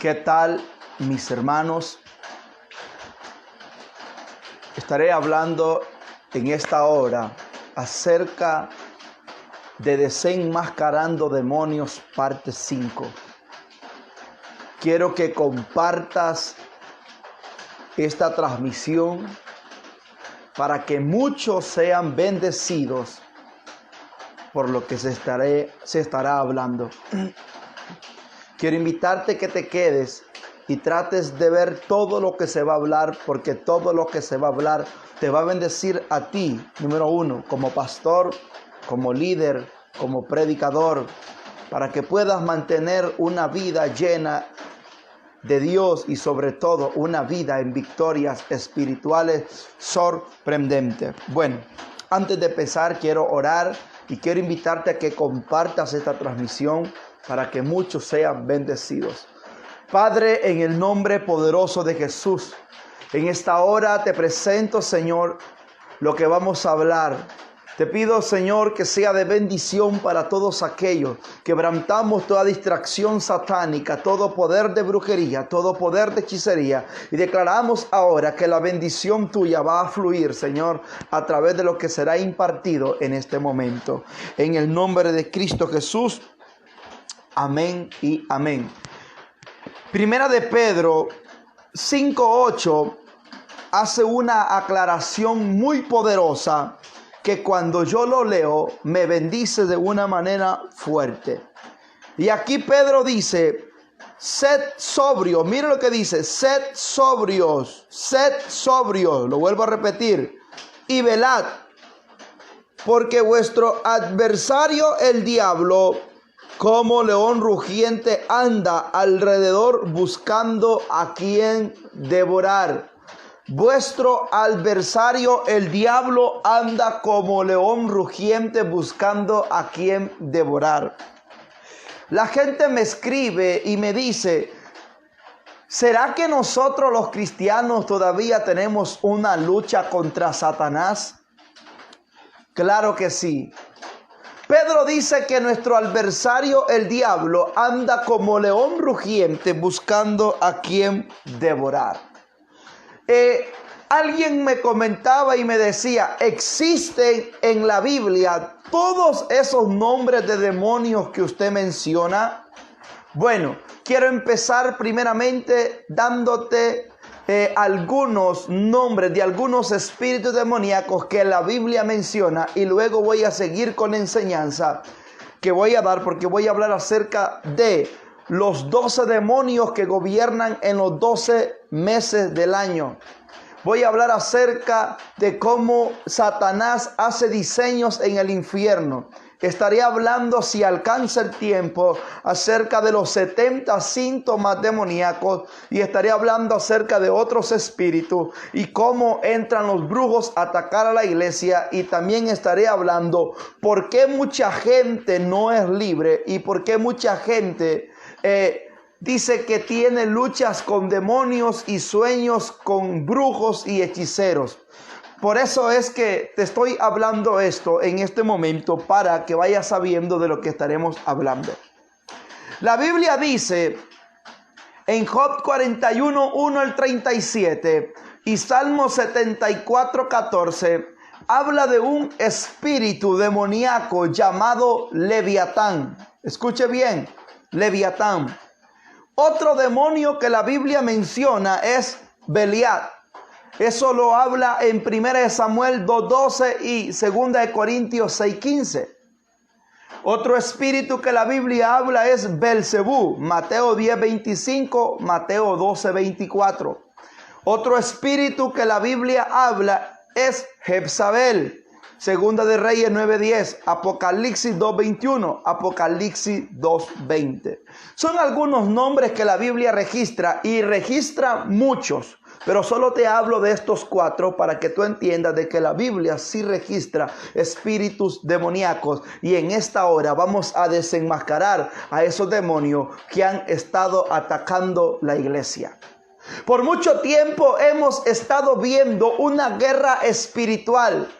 ¿Qué tal, mis hermanos? Estaré hablando en esta hora acerca de Desenmascarando Demonios, parte 5. Quiero que compartas esta transmisión para que muchos sean bendecidos por lo que se estará hablando. Quiero invitarte que te quedes y trates de ver todo lo que se va a hablar, porque todo lo que se va a hablar te va a bendecir a ti, número uno, como pastor, como líder, como predicador, para que puedas mantener una vida llena de Dios y sobre todo una vida en victorias espirituales sorprendentes. Bueno, antes de empezar quiero orar y quiero invitarte a que compartas esta transmisión para que muchos sean bendecidos. Padre, en el nombre poderoso de Jesús, en esta hora te presento, Señor, lo que vamos a hablar. Te pido, Señor, que sea de bendición para todos aquellos. Quebrantamos toda distracción satánica, todo poder de brujería, todo poder de hechicería. Y declaramos ahora que la bendición tuya va a fluir, Señor, a través de lo que será impartido en este momento. En el nombre de Cristo Jesús. Amén y amén. Primera de Pedro 5:8 hace una aclaración muy poderosa que cuando yo lo leo me bendice de una manera fuerte. Y aquí Pedro dice: sed sobrios. Mira lo que dice: sed sobrios, lo vuelvo a repetir, y velad, porque vuestro adversario el diablo, como león rugiente, anda alrededor buscando a quien devorar. Vuestro adversario, el diablo, anda como león rugiente buscando a quien devorar. La gente me escribe y me dice: ¿será que nosotros los cristianos todavía tenemos una lucha contra Satanás? Claro que sí. Pedro dice que nuestro adversario, el diablo, anda como león rugiente buscando a quien devorar. Alguien me comentaba y me decía: ¿existen en la Biblia todos esos nombres de demonios que usted menciona? Bueno, quiero empezar primeramente dándote algunos nombres de algunos espíritus demoníacos que la Biblia menciona, y luego voy a seguir con la enseñanza que voy a dar, porque voy a hablar acerca de los 12 demonios que gobiernan en los 12 meses del año. Voy a hablar acerca de cómo Satanás hace diseños en el infierno. Estaré hablando, si alcanza el tiempo, acerca de los 70 síntomas demoníacos, y estaré hablando acerca de otros espíritus y cómo entran los brujos a atacar a la iglesia. Y también estaré hablando por qué mucha gente no es libre y por qué mucha gente dice que tiene luchas con demonios y sueños con brujos y hechiceros. Por eso es que te estoy hablando esto en este momento, para que vayas sabiendo de lo que estaremos hablando. La Biblia dice en Job 41, 1 al 37 y Salmo 74, 14, habla de un espíritu demoníaco llamado Leviatán. Escuche bien, Leviatán. Otro demonio que la Biblia menciona es Belial. Eso lo habla en 1 Samuel 2:12 y 2 Corintios 6:15. Otro espíritu que la Biblia habla es Belcebú, Mateo 10:25, Mateo 12:24. Otro espíritu que la Biblia habla es Jezabel, Segunda de Reyes 9:10, Apocalipsis 2:21, Apocalipsis 2:20. Son algunos nombres que la Biblia registra, y registra muchos, pero solo te hablo de estos 4 para que tú entiendas de que la Biblia sí registra espíritus demoníacos. Y en esta hora vamos a desenmascarar a esos demonios que han estado atacando la iglesia. Por mucho tiempo hemos estado viendo una guerra espiritual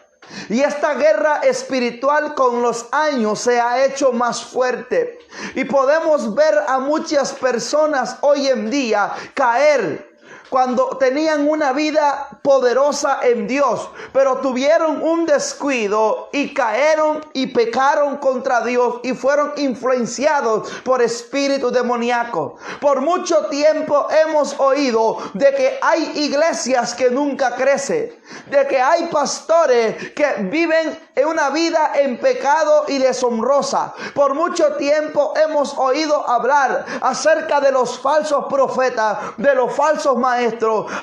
Y esta guerra espiritual con los años se ha hecho más fuerte. Y podemos ver a muchas personas hoy en día caer cuando tenían una vida poderosa en Dios, pero tuvieron un descuido y cayeron y pecaron contra Dios y fueron influenciados por espíritus demoníacos. Por mucho tiempo hemos oído de que hay iglesias que nunca crecen, de que hay pastores que viven en una vida en pecado y deshonrosa. Por mucho tiempo hemos oído hablar acerca de los falsos profetas, de los falsos maestros,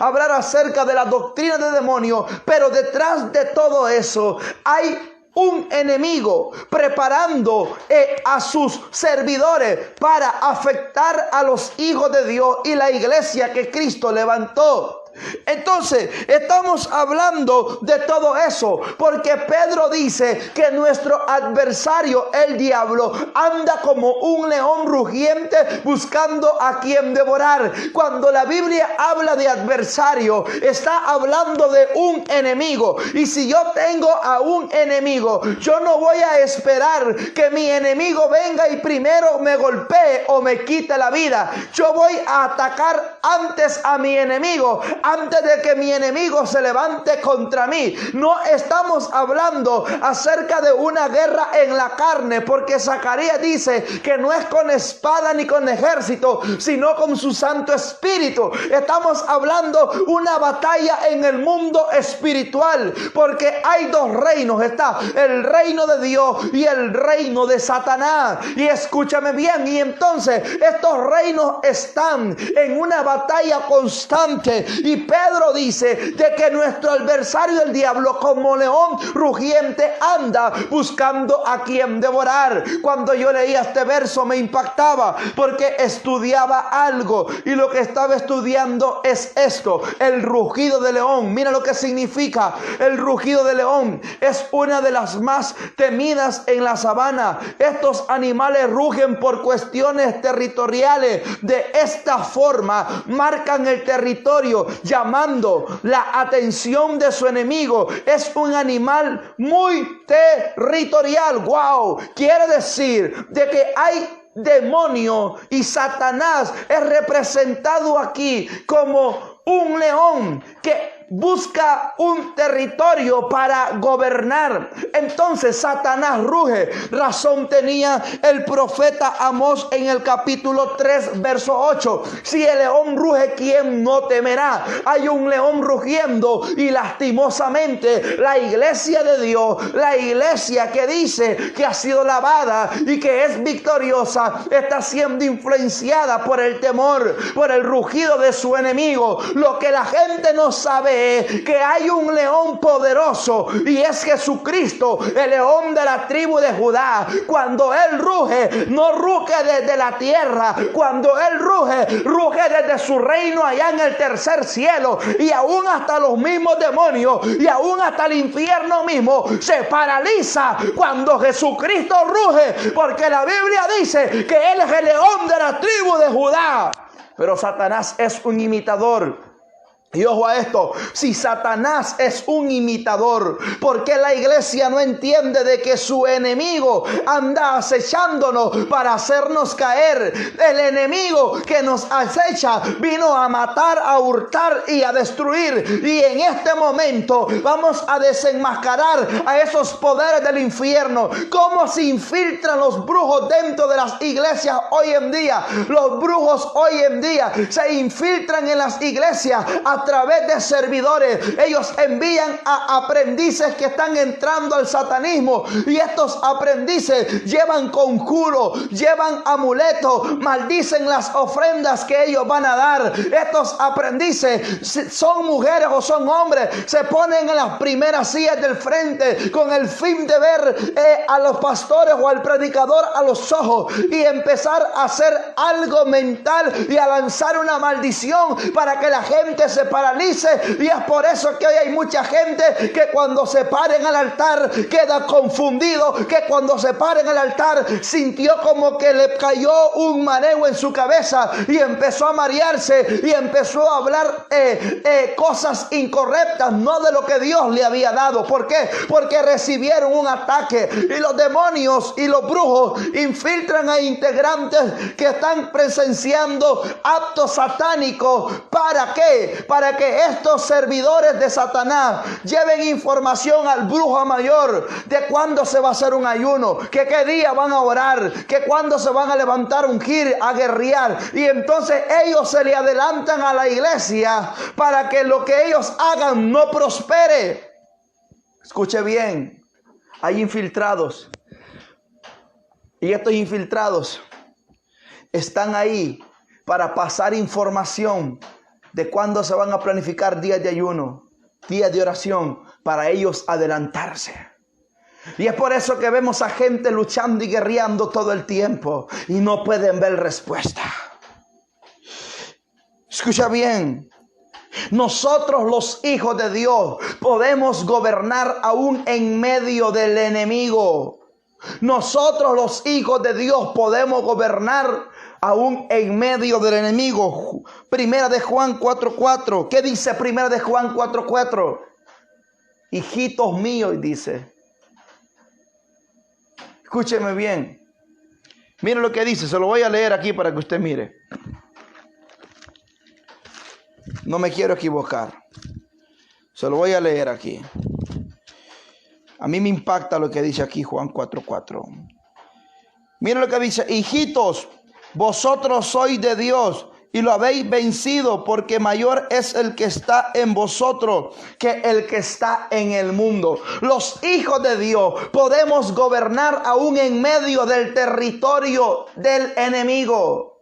hablar acerca de la doctrina de demonios, pero detrás de todo eso hay un enemigo preparando a sus servidores para afectar a los hijos de Dios y la iglesia que Cristo levantó. Entonces estamos hablando de todo eso porque Pedro dice que nuestro adversario, el diablo, anda como un león rugiente buscando a quien devorar. Cuando la Biblia habla de adversario, está hablando de un enemigo. Y si yo tengo a un enemigo, yo no voy a esperar que mi enemigo venga y primero me golpee o me quite la vida. Yo voy a atacar antes a mi enemigo, antes de que mi enemigo se levante contra mí. No estamos hablando acerca de una guerra en la carne, porque Zacarías dice que no es con espada ni con ejército, sino con su Santo Espíritu. Estamos hablando una batalla en el mundo espiritual, porque hay dos reinos. Está el reino de Dios y el reino de Satanás. Y escúchame bien, y entonces estos reinos están en una batalla constante. Y Pedro dice de que nuestro adversario, el diablo, como león rugiente, anda buscando a quien devorar. Cuando yo leía este verso me impactaba porque estudiaba algo, y lo que estaba estudiando es esto: el rugido de león. Mira lo que significa el rugido de león. Es una de las más temidas en la sabana. Estos animales rugen por cuestiones territoriales. De esta forma marcan el territorio, llamando la atención de su enemigo. Es un animal muy territorial. Wow, quiere decir de que hay demonio, y Satanás es representado aquí como un león que busca un territorio para gobernar. Entonces Satanás ruge. Razón tenía el profeta Amós en el capítulo 3 verso 8. Si el león ruge, ¿quién no temerá? Hay un león rugiendo, y lastimosamente la iglesia de Dios, la iglesia que dice que ha sido lavada y que es victoriosa, está siendo influenciada por el temor, por el rugido de su enemigo. Lo que la gente no sabe es que hay un león poderoso, y es Jesucristo, el león de la tribu de Judá. Cuando él ruge, no ruge desde la tierra. Cuando él ruge, ruge desde su reino allá en el tercer cielo, y aún hasta los mismos demonios y aún hasta el infierno mismo se paraliza cuando Jesucristo ruge, porque la Biblia dice que él es el león de la tribu de Judá. Pero Satanás es un imitador. Y ojo a esto: si Satanás es un imitador, ¿por qué la iglesia no entiende de que su enemigo anda acechándonos para hacernos caer? El enemigo que nos acecha vino a matar, a hurtar y a destruir. Y en este momento vamos a desenmascarar a esos poderes del infierno. ¿Cómo se infiltran los brujos dentro de las iglesias hoy en día? Los brujos hoy en día se infiltran en las iglesias a través de servidores. Ellos envían a aprendices que están entrando al satanismo, y estos aprendices llevan conjuros, llevan amuletos, maldicen las ofrendas que ellos van a dar. Estos aprendices, son mujeres o son hombres, se ponen en las primeras sillas del frente con el fin de ver a los pastores o al predicador a los ojos y empezar a hacer algo mental y a lanzar una maldición para que la gente se paralice. Y es por eso que hoy hay mucha gente que cuando se para en el altar queda confundido, que cuando se para en el altar sintió como que le cayó un mareo en su cabeza y empezó a marearse y empezó a hablar cosas incorrectas, no de lo que Dios le había dado. ¿Por qué? Porque recibieron un ataque, y los demonios y los brujos infiltran a integrantes que están presenciando actos satánicos. ¿Para qué? Para que estos servidores de Satanás lleven información al brujo mayor de cuándo se va a hacer un ayuno, que qué día van a orar, que cuándo se van a levantar a ungir, a guerrear. Y entonces ellos se le adelantan a la iglesia para que lo que ellos hagan no prospere. Escuche bien, hay infiltrados, y estos infiltrados están ahí para pasar información de cuándo se van a planificar días de ayuno, días de oración, para ellos adelantarse. Y es por eso que vemos a gente luchando y guerreando todo el tiempo y no pueden ver respuesta. Escucha bien. Nosotros los hijos de Dios podemos gobernar aún en medio del enemigo. Nosotros los hijos de Dios podemos gobernar aún en medio del enemigo. Primera de Juan 4:4. ¿Qué dice Primera de Juan 4:4? Hijitos míos, dice. Escúcheme bien. Miren lo que dice. Se lo voy a leer aquí para que usted mire. No me quiero equivocar. Se lo voy a leer aquí. A mí me impacta lo que dice aquí Juan 4:4. Miren lo que dice. Hijitos, vosotros sois de Dios y lo habéis vencido, porque mayor es el que está en vosotros que el que está en el mundo. Los hijos de Dios podemos gobernar aún en medio del territorio del enemigo.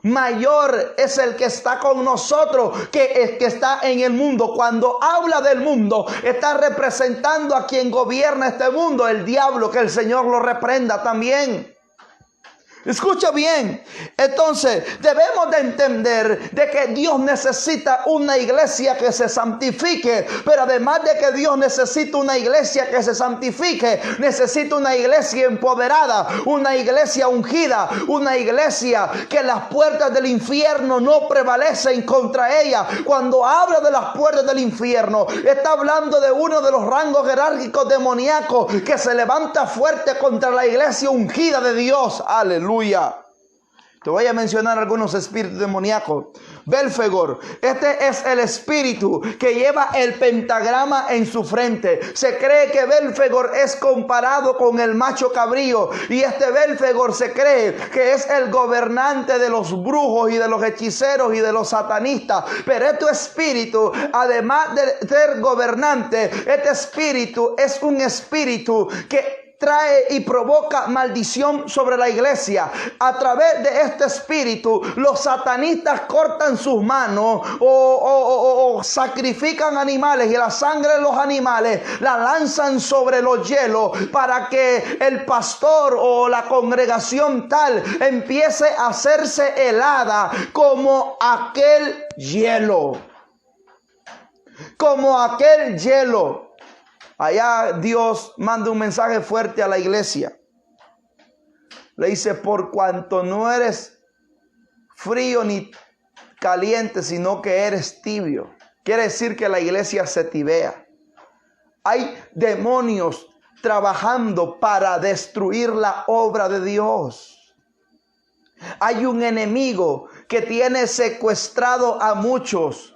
Mayor es el que está con nosotros que el que está en el mundo. Cuando habla del mundo, está representando a quien gobierna este mundo, el diablo, que el Señor lo reprenda también. Escucha bien. Entonces debemos de entender de que Dios necesita una iglesia que se santifique. Pero además de que Dios necesita una iglesia que se santifique, necesita una iglesia empoderada, una iglesia ungida, una iglesia que las puertas del infierno no prevalecen contra ella. Cuando habla de las puertas del infierno, está hablando de uno de los rangos jerárquicos demoníacos que se levanta fuerte contra la iglesia ungida de Dios. Aleluya. Te voy a mencionar algunos espíritus demoníacos. Belfegor, este es el espíritu que lleva el pentagrama en su frente. Se cree que Belfegor es comparado con el macho cabrío, y este Belfegor se cree que es el gobernante de los brujos y de los hechiceros y de los satanistas. Pero este espíritu, además de ser gobernante, este espíritu es un espíritu que trae y provoca maldición sobre la iglesia. A través de este espíritu, los satanistas cortan sus manos o sacrifican animales, y la sangre de los animales la lanzan sobre los hielos para que el pastor o la congregación tal empiece a hacerse helada como aquel hielo. Como aquel hielo. Allá Dios manda un mensaje fuerte a la iglesia. Le dice: por cuanto no eres frío ni caliente, sino que eres tibio. Quiere decir que la iglesia se tibea. Hay demonios trabajando para destruir la obra de Dios. Hay un enemigo que tiene secuestrado a muchos.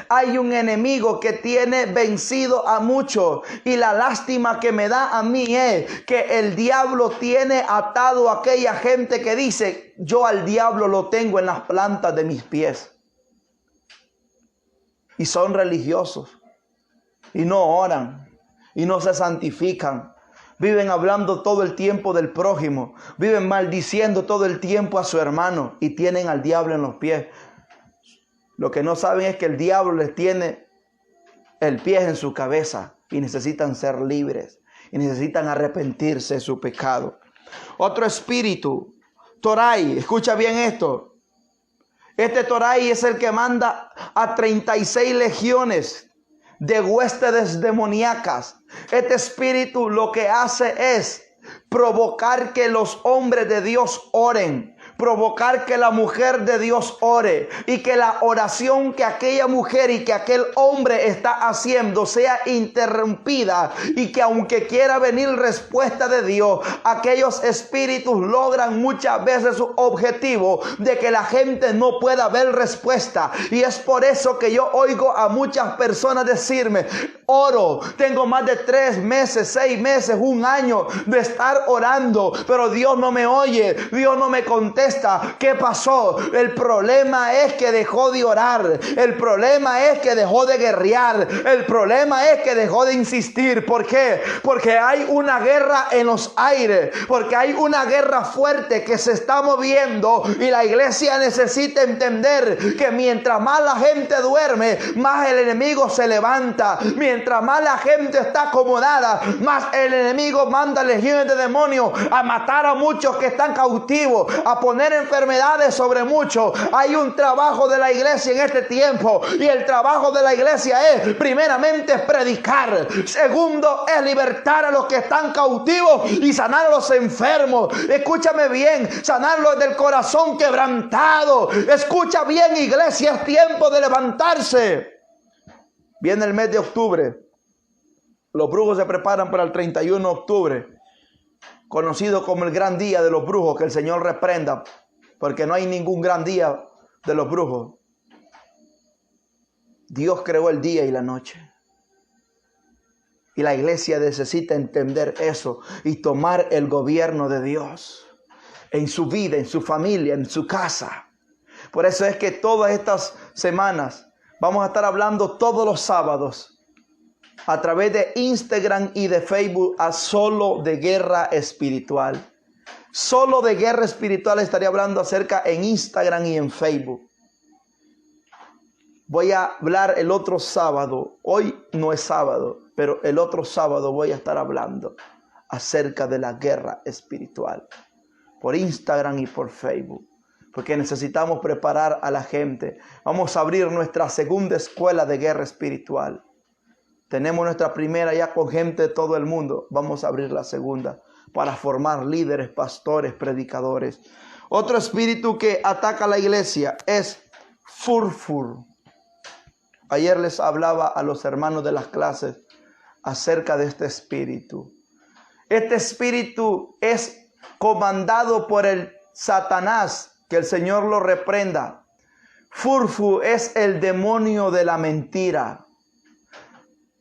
Hay un enemigo que tiene vencido a muchos, y la lástima que me da a mí es que el diablo tiene atado a aquella gente que dice: yo al diablo lo tengo en las plantas de mis pies. Y son religiosos y no oran y no se santifican. Viven hablando todo el tiempo del prójimo, viven maldiciendo todo el tiempo a su hermano y tienen al diablo en los pies. Lo que no saben es que el diablo les tiene el pie en su cabeza y necesitan ser libres y necesitan arrepentirse de su pecado. Otro espíritu, Torai, escucha bien esto. Este Toray es el que manda a 36 legiones de huestes demoníacas. Este espíritu lo que hace es provocar que los hombres de Dios oren, provocar que la mujer de Dios ore, y que la oración que aquella mujer y que aquel hombre está haciendo sea interrumpida, y que aunque quiera venir respuesta de Dios, aquellos espíritus logran muchas veces su objetivo de que la gente no pueda ver respuesta. Y es por eso que yo oigo a muchas personas decirme: oro, tengo más de 3 meses, 6 meses, 1 año de estar orando, pero Dios no me oye, Dios no me contesta. ¿Qué pasó? El problema es que dejó de orar, el problema es que dejó de guerrear, el problema es que dejó de insistir. ¿Por qué? Porque hay una guerra en los aires, porque hay una guerra fuerte que se está moviendo, y la iglesia necesita entender que mientras más la gente duerme, más el enemigo se levanta. Mientras más la gente está acomodada, más el enemigo manda legiones de demonios a matar a muchos que están cautivos, a poner enfermedades sobre muchos. Hay un trabajo de la iglesia en este tiempo, y el trabajo de la iglesia es, primeramente, predicar. Segundo, es libertar a los que están cautivos y sanar a los enfermos. Escúchame bien, sanarlos del corazón quebrantado. Escucha bien, iglesia, es tiempo de levantarse. Viene el mes de octubre. Los brujos se preparan para el 31 de octubre, conocido como el gran día de los brujos. Que el Señor reprenda, porque no hay ningún gran día de los brujos. Dios creó el día y la noche, y la iglesia necesita entender eso y tomar el gobierno de Dios en su vida, en su familia, en su casa. Por eso es que todas estas semanas vamos a estar hablando todos los sábados a través de Instagram y de Facebook a Solo de Guerra Espiritual. Solo de Guerra Espiritual estaría hablando acerca en Instagram y en Facebook. Voy a hablar el otro sábado. Hoy no es sábado, pero el otro sábado voy a estar hablando acerca de la guerra espiritual por Instagram y por Facebook, porque necesitamos preparar a la gente. Vamos a abrir nuestra segunda escuela de guerra espiritual. Tenemos nuestra primera ya con gente de todo el mundo. Vamos a abrir la segunda para formar líderes, pastores, predicadores. Otro espíritu que ataca a la iglesia es Furfur. Ayer les hablaba a los hermanos de las clases acerca de este espíritu. Este espíritu es comandado por el Satanás, que el Señor lo reprenda. Furfur es el demonio de la mentira.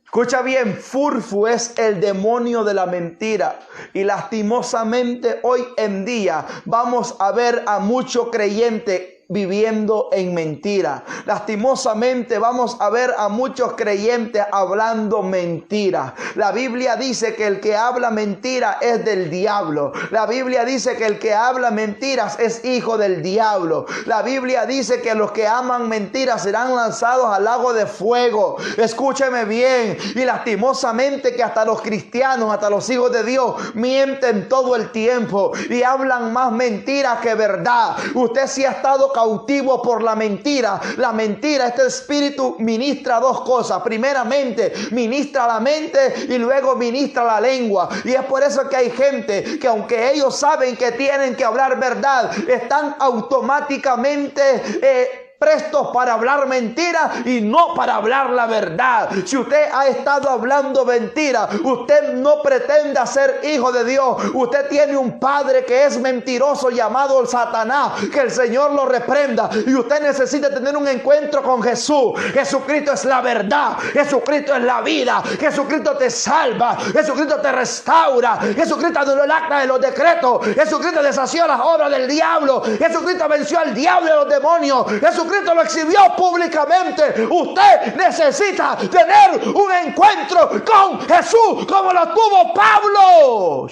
Escucha bien, Furfur es el demonio de la mentira. Y lastimosamente hoy en día vamos a ver a muchos creyentes viviendo en mentira. Lastimosamente vamos a ver a muchos creyentes hablando mentira. La Biblia dice que el que habla mentira es del diablo. La Biblia dice que el que habla mentiras es hijo del diablo. La Biblia dice que los que aman mentiras serán lanzados al lago de fuego. Escúcheme bien. Y lastimosamente que hasta los cristianos, hasta los hijos de Dios, mienten todo el tiempo y hablan más mentiras que verdad. Usted sí ha estado cautivo por la mentira. La mentira, este espíritu ministra dos cosas. Primeramente, ministra la mente y luego ministra la lengua. Y es por eso que hay gente que, aunque ellos saben que tienen que hablar verdad, están automáticamente prestos para hablar mentira y no para hablar la verdad. Si usted ha estado hablando mentira, usted no pretende ser hijo de Dios. Usted tiene un padre que es mentiroso llamado el Satanás, que el Señor lo reprenda. Y usted necesita tener un encuentro con Jesús. Jesucristo es la verdad, Jesucristo es la vida, Jesucristo te salva, Jesucristo te restaura, Jesucristo anuló el acta de los decretos, Jesucristo deshació las obras del diablo, Jesucristo venció al diablo y a los demonios, Jesucristo lo exhibió públicamente. Usted necesita tener un encuentro con Jesús como lo tuvo Pablo.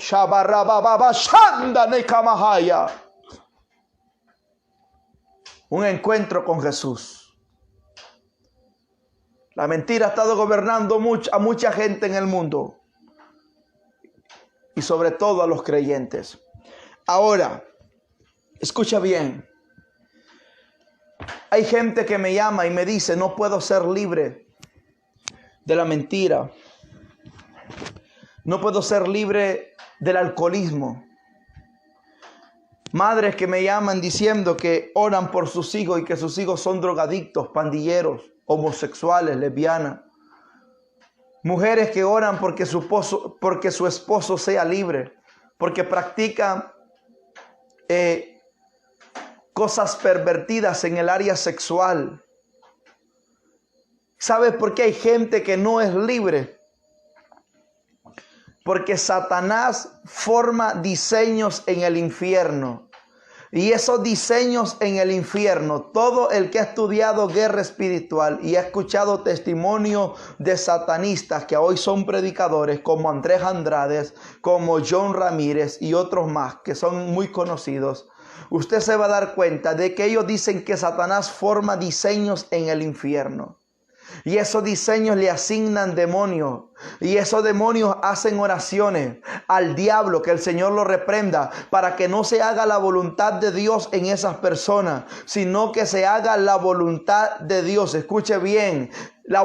Un encuentro con Jesús. La mentira ha estado gobernando a mucha gente en el mundo, y sobre todo a los creyentes. Ahora, escucha bien. Hay gente que me llama y me dice, no puedo ser libre de la mentira. No puedo ser libre del alcoholismo. Madres que me llaman diciendo que oran por sus hijos y que sus hijos son drogadictos, pandilleros, homosexuales, lesbianas. Mujeres que oran porque su esposo sea libre, porque practica cosas pervertidas en el área sexual. ¿Sabes por qué hay gente que no es libre? Porque Satanás forma diseños en el infierno. Y esos diseños en el infierno, todo el que ha estudiado guerra espiritual y ha escuchado testimonio de satanistas que hoy son predicadores, como Andrés Andrades, como John Ramírez y otros más que son muy conocidos, usted se va a dar cuenta de que ellos dicen que Satanás forma diseños en el infierno. Y esos diseños le asignan demonios. Y esos demonios hacen oraciones al diablo, que el Señor lo reprenda, para que no se haga la voluntad de Dios en esas personas, sino que se haga la voluntad de Dios. Escuche bien. La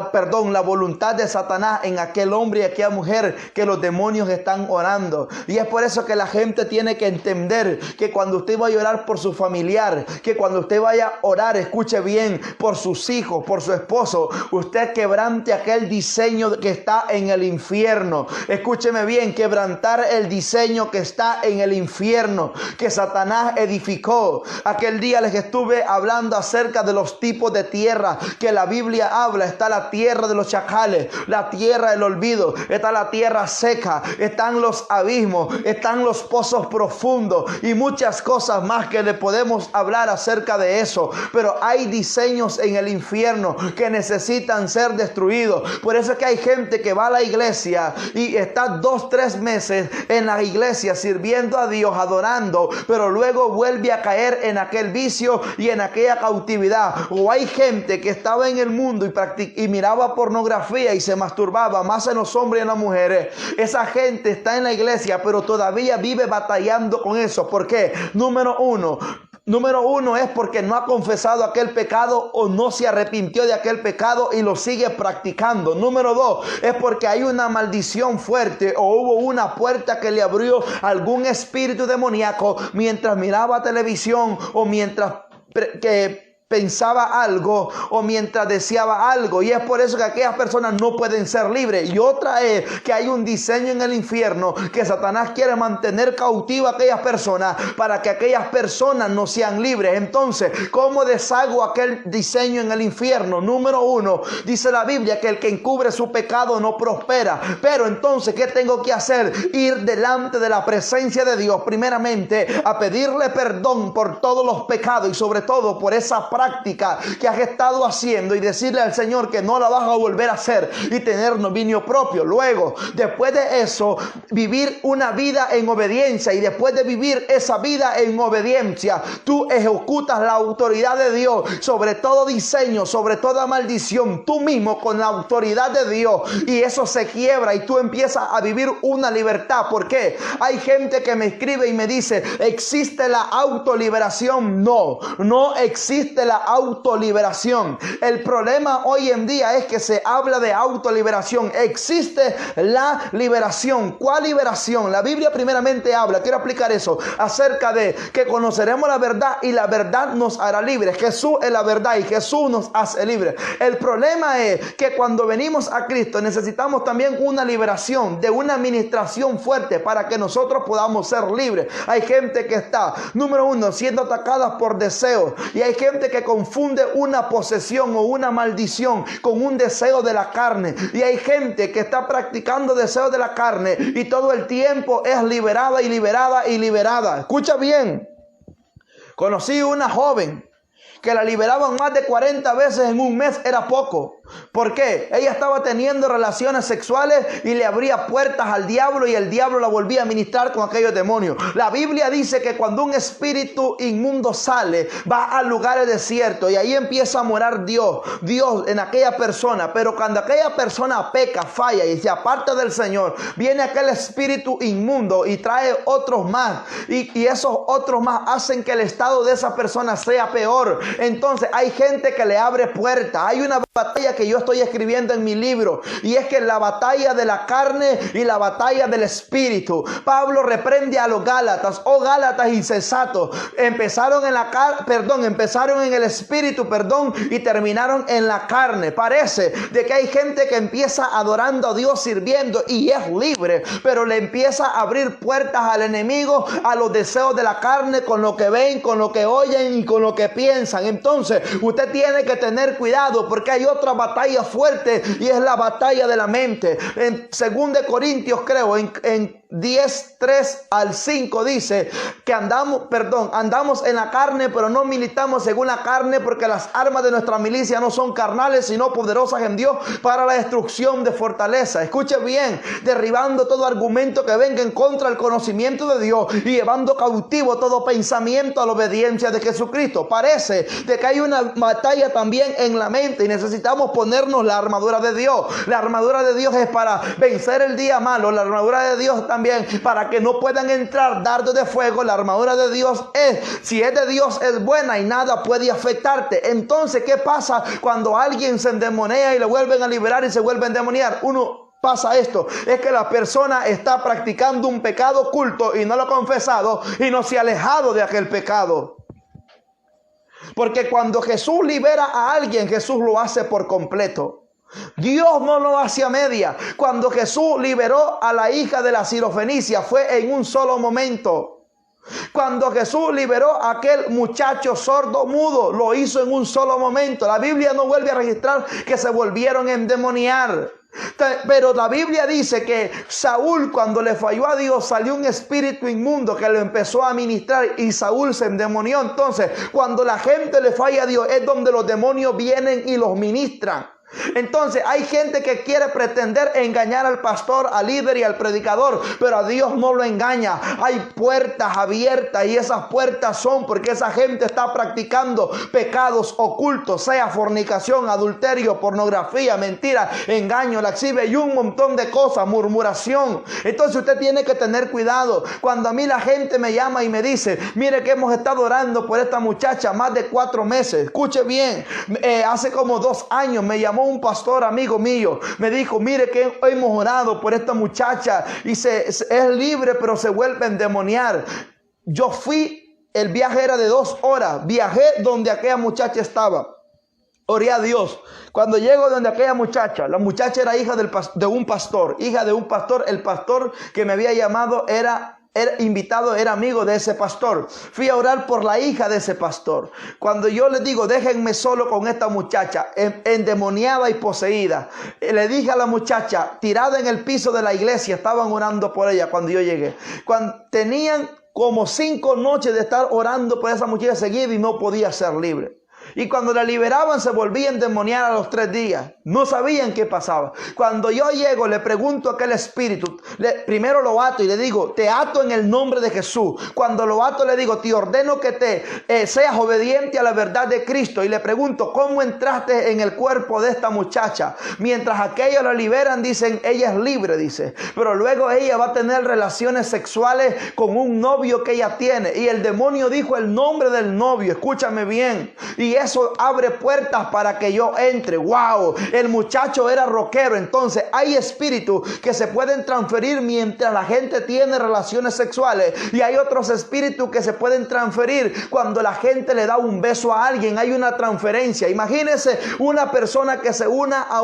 voluntad de Satanás en aquel hombre y aquella mujer que los demonios están orando. Y es por eso que la gente tiene que entender que cuando usted vaya a orar por su familiar, que cuando usted vaya a orar, escuche bien, por sus hijos, por su esposo, usted quebrante aquel diseño que está en el infierno. Escúcheme bien, quebrantar el diseño que está en el infierno, que Satanás edificó. Aquel día les estuve hablando acerca de los tipos de tierra que la Biblia habla. Está la tierra de los chacales, la tierra del olvido, está la tierra seca, están los abismos, están los pozos profundos y muchas cosas más que le podemos hablar acerca de eso. Pero hay diseños en el infierno que necesitan ser destruidos. Por eso es que hay gente que va a la iglesia y está 2-3 meses en la iglesia sirviendo a Dios, adorando, pero luego vuelve a caer en aquel vicio y en aquella cautividad. O hay gente que estaba en el mundo y miraba pornografía y se masturbaba más en los hombres y en las mujeres. Esa gente está en la iglesia, pero todavía vive batallando con eso. ¿Por qué? Número uno es porque no ha confesado aquel pecado o no se arrepintió de aquel pecado y lo sigue practicando. Número 2 es porque hay una maldición fuerte o hubo una puerta que le abrió algún espíritu demoníaco mientras miraba televisión o mientras pensaba algo o mientras deseaba algo, y es por eso que aquellas personas no pueden ser libres. Y otra es que hay un diseño en el infierno que Satanás quiere mantener cautiva a aquellas personas para que aquellas personas no sean libres. Entonces, ¿cómo deshago aquel diseño en el infierno? Número 1, dice la Biblia que el que encubre su pecado no prospera. Pero entonces, ¿qué tengo que hacer? Ir delante de la presencia de Dios, primeramente a pedirle perdón por todos los pecados y sobre todo por esa práctica que has estado haciendo, y decirle al Señor que no la vas a volver a hacer y tener dominio propio. Luego, después de eso, vivir una vida en obediencia, y después de vivir esa vida en obediencia, tú ejecutas la autoridad de Dios sobre todo diseño, sobre toda maldición, tú mismo con la autoridad de Dios, y eso se quiebra y tú empiezas a vivir una libertad. ¿Por qué? Hay gente que me escribe y me dice, ¿existe la autoliberación? No existe la autoliberación. El problema hoy en día es que se habla de autoliberación. Existe la liberación. ¿Cuál liberación? La Biblia primeramente habla, quiero aplicar eso, acerca de que conoceremos la verdad y la verdad nos hará libres. Jesús es la verdad y Jesús nos hace libres. El problema es que cuando venimos a Cristo necesitamos también una liberación, de una administración fuerte para que nosotros podamos ser libres. Hay gente que está, número 1, siendo atacada por deseos, y hay gente que confunde una posesión o una maldición con un deseo de la carne, y hay gente que está practicando deseos de la carne y todo el tiempo es liberada y liberada y liberada. Escucha bien, conocí una joven que la liberaban más de 40 veces en un mes, era poco. ¿Por qué? Ella estaba teniendo relaciones sexuales y le abría puertas al diablo, y el diablo la volvía a ministrar con aquellos demonios. La Biblia dice que cuando un espíritu inmundo sale, va a lugares desiertos y ahí empieza a morar Dios en aquella persona. Pero cuando aquella persona peca, falla y se aparta del Señor, viene aquel espíritu inmundo y trae otros más, y esos otros más hacen que el estado de esa persona sea peor. Entonces hay gente que le abre puertas. Hay una batalla que yo estoy escribiendo en mi libro, y es que la batalla de la carne y la batalla del espíritu. Pablo reprende a los Gálatas: oh Gálatas insensatos, empezaron en el espíritu, y terminaron en la carne. Parece de que hay gente que empieza adorando a Dios, sirviendo, y es libre, pero le empieza a abrir puertas al enemigo, a los deseos de la carne, con lo que ven, con lo que oyen y con lo que piensan. Entonces usted tiene que tener cuidado, porque hay otra batalla fuerte, y es la batalla de la mente. En 2 Corintios, creo, en 10, 3 al 5 dice que andamos en la carne, pero no militamos según la carne, porque las armas de nuestra milicia no son carnales, sino poderosas en Dios para la destrucción de fortaleza. Escuche bien: derribando todo argumento que venga en contra del conocimiento de Dios, y llevando cautivo todo pensamiento a la obediencia de Jesucristo. Parece de que hay una batalla también en la mente, y necesitamos ponernos la armadura de Dios. La armadura de Dios es para vencer el día malo. La armadura de Dios también para que no puedan entrar dardos de fuego. La armadura de Dios si es de Dios, es buena y nada puede afectarte. Entonces, ¿qué pasa cuando alguien se endemonia y lo vuelven a liberar y se vuelve a endemoniar? Pasa esto: es que la persona está practicando un pecado oculto y no lo ha confesado, y no se ha alejado de aquel pecado. Porque cuando Jesús libera a alguien, Jesús lo hace por completo. Dios no lo hace a media. Cuando Jesús liberó a la hija de la Sirofenicia, fue en un solo momento. Cuando Jesús liberó a aquel muchacho sordo mudo, lo hizo en un solo momento. La Biblia no vuelve a registrar que se volvieron a endemoniar. Pero la Biblia dice que Saúl, cuando le falló a Dios, salió un espíritu inmundo que lo empezó a ministrar, y Saúl se endemonió. Entonces, cuando la gente le falla a Dios, es donde los demonios vienen y los ministran. Entonces hay gente que quiere pretender engañar al pastor, al líder y al predicador, pero a Dios no lo engaña. Hay puertas abiertas, y esas puertas son porque esa gente está practicando pecados ocultos, sea fornicación, adulterio, pornografía, mentira, engaño, laxivia y un montón de cosas, murmuración. Entonces usted tiene que tener cuidado. Cuando a mí la gente me llama y me dice: mire que hemos estado orando por esta muchacha más de 4 meses. Escuche bien, hace como 2 años me llamó un pastor amigo mío, me dijo: mire que hemos orado por esta muchacha y es libre, pero se vuelve a endemoniar. Yo fui, el viaje era de 2 horas, viajé donde aquella muchacha estaba, oré a Dios. Cuando llego donde aquella muchacha, la muchacha era hija de un pastor, el pastor que me había llamado era invitado, era amigo de ese pastor. Fui a orar por la hija de ese pastor. Cuando yo le digo: déjenme solo con esta muchacha endemoniada y poseída, le dije a la muchacha, tirada en el piso de la iglesia, estaban orando por ella cuando yo llegué. Cuando tenían como 5 noches de estar orando por esa muchacha seguida, y no podía ser libre. Y cuando la liberaban, se volvía a endemoniar a los 3 días. No sabían qué pasaba. Cuando yo llego, le pregunto a aquel espíritu. Primero lo ato y le digo: te ato en el nombre de Jesús. Cuando lo ato, le digo: te ordeno que te seas obediente a la verdad de Cristo. Y le pregunto: ¿cómo entraste en el cuerpo de esta muchacha? Mientras aquellos la liberan, dicen: ella es libre, dice. Pero luego ella va a tener relaciones sexuales con un novio que ella tiene. Y el demonio dijo el nombre del novio. Escúchame bien. Y eso abre puertas para que yo entre. ¡Wow! El muchacho era rockero. Entonces hay espíritus que se pueden transferir mientras la gente tiene relaciones sexuales, y hay otros espíritus que se pueden transferir cuando la gente le da un beso a alguien. Hay una transferencia. Imagínense una persona que se una a